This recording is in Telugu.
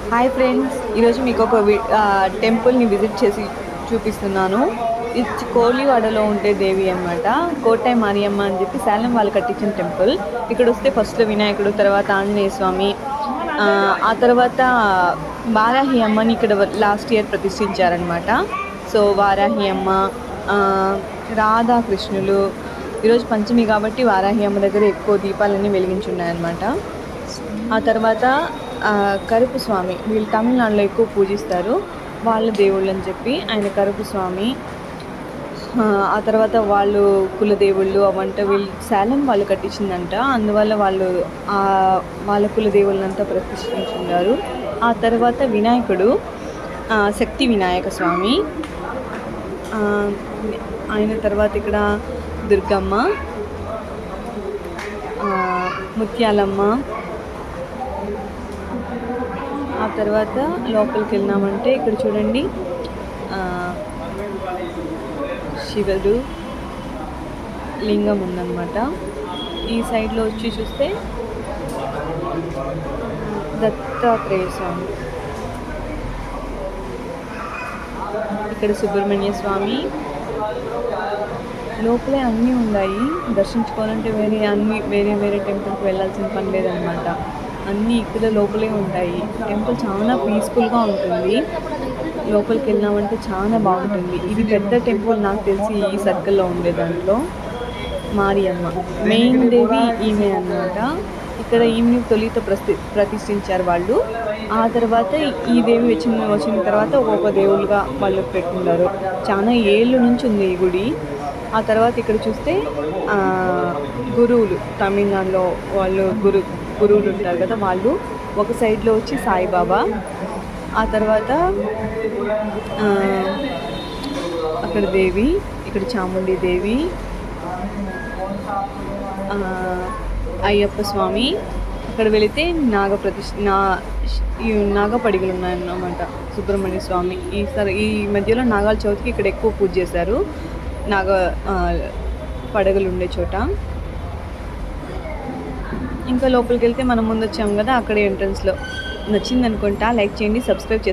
హాయ్ ఫ్రెండ్స్, ఈరోజు మీకు ఒక టెంపుల్ని విజిట్ చేసి చూపిస్తున్నాను. ఇది కోలివాడలో ఉండే దేవి అనమాట. కోటై మారియమ్మ అని చెప్పి శాలం వాళ్ళు కట్టించిన టెంపుల్. ఇక్కడ వస్తే ఫస్ట్లో వినాయకుడు, తర్వాత ఆంజనేయ స్వామి, ఆ తర్వాత వారాహి అమ్మని ఇక్కడ లాస్ట్ ఇయర్ ప్రతిష్ఠించారనమాట. సో వారాహి అమ్మ, రాధాకృష్ణులు. ఈరోజు పంచమి కాబట్టి వారాహి అమ్మ దగ్గర ఎక్కువ దీపాలన్నీ వెలిగించున్నాయన్నమాట. ఆ తర్వాత కరుపు స్వామి, వీళ్ళు తమిళనాడులో ఎక్కువ పూజిస్తారు, వాళ్ళ దేవుళ్ళు అని చెప్పి ఆయన కరుపు స్వామి. ఆ తర్వాత వాళ్ళు కులదేవుళ్ళు అవంట వీళ్ళు శాలం వాళ్ళు కట్టించిందంట, అందువల్ల వాళ్ళు వాళ్ళ కులదేవుళ్ళంతా ప్రతిష్ఠించున్నారు. ఆ తర్వాత వినాయకుడు శక్తి వినాయక స్వామి. ఆయన తర్వాత ఇక్కడ దుర్గమ్మ, ముత్యాలమ్మ. ఆ తర్వాత లోపలికి వెళ్ళినామంటే ఇక్కడ చూడండి, శివుడు లింగం ఉందన్నమాట. ఈ సైడ్లో వచ్చి చూస్తే దత్తాత్రేయ స్వామి, ఇక్కడ సుబ్రహ్మణ్య స్వామి. లోపలే అన్నీ ఉన్నాయి, దర్శించుకోవాలంటే వేరే వేరే టెంపుల్కి వెళ్ళాల్సిన పని లేదనమాట. అన్నీ ఇక్కడ లోపలే ఉంటాయి. టెంపుల్ చాలా పీస్ఫుల్గా ఉంటుంది, లోపలికి వెళ్ళినామంటే చాలా బాగుంటుంది. ఇది పెద్ద టెంపుల్ నాకు తెలిసి ఈ సర్కిల్లో ఉండే దాంట్లో. మారియమ్మ మెయిన్ దేవి ఈమె అన్నమాట. ఇక్కడ ఈమెని తొలితో ప్రతిష్ఠించారు వాళ్ళు. ఆ తర్వాత ఈ దేవి వచ్చిన తర్వాత ఒక్కొక్క దేవుళ్ళుగా వాళ్ళు పెట్టుకున్నారు. చాలా ఏళ్ళ నుంచి ఉంది ఈ గుడి. ఆ తర్వాత ఇక్కడ చూస్తే గురువులు, తమిళనాడులో వాళ్ళు గురువులు ఉంటారు కదా, వాళ్ళు ఒక సైడ్లో వచ్చి సాయిబాబా. ఆ తర్వాత అక్కడ దేవి, ఇక్కడ చాముండి దేవి, అయ్యప్ప స్వామి. అక్కడ వెళితే నాగపడిగలు ఉన్నాయన్నమాట, సుబ్రహ్మణ్య స్వామి. ఈ మధ్యలో నాగాల చవితికి ఇక్కడ ఎక్కువ పూజ చేశారు, పడగలు ఉండే చోట. ఇంకా లోపలికి వెళ్తే మనం ముందు వచ్చాము కదా, అక్కడే ఎంట్రన్స్లో. నచ్చింది అనుకుంటా, లైక్ చేయండి, సబ్స్క్రైబ్ చేయండి.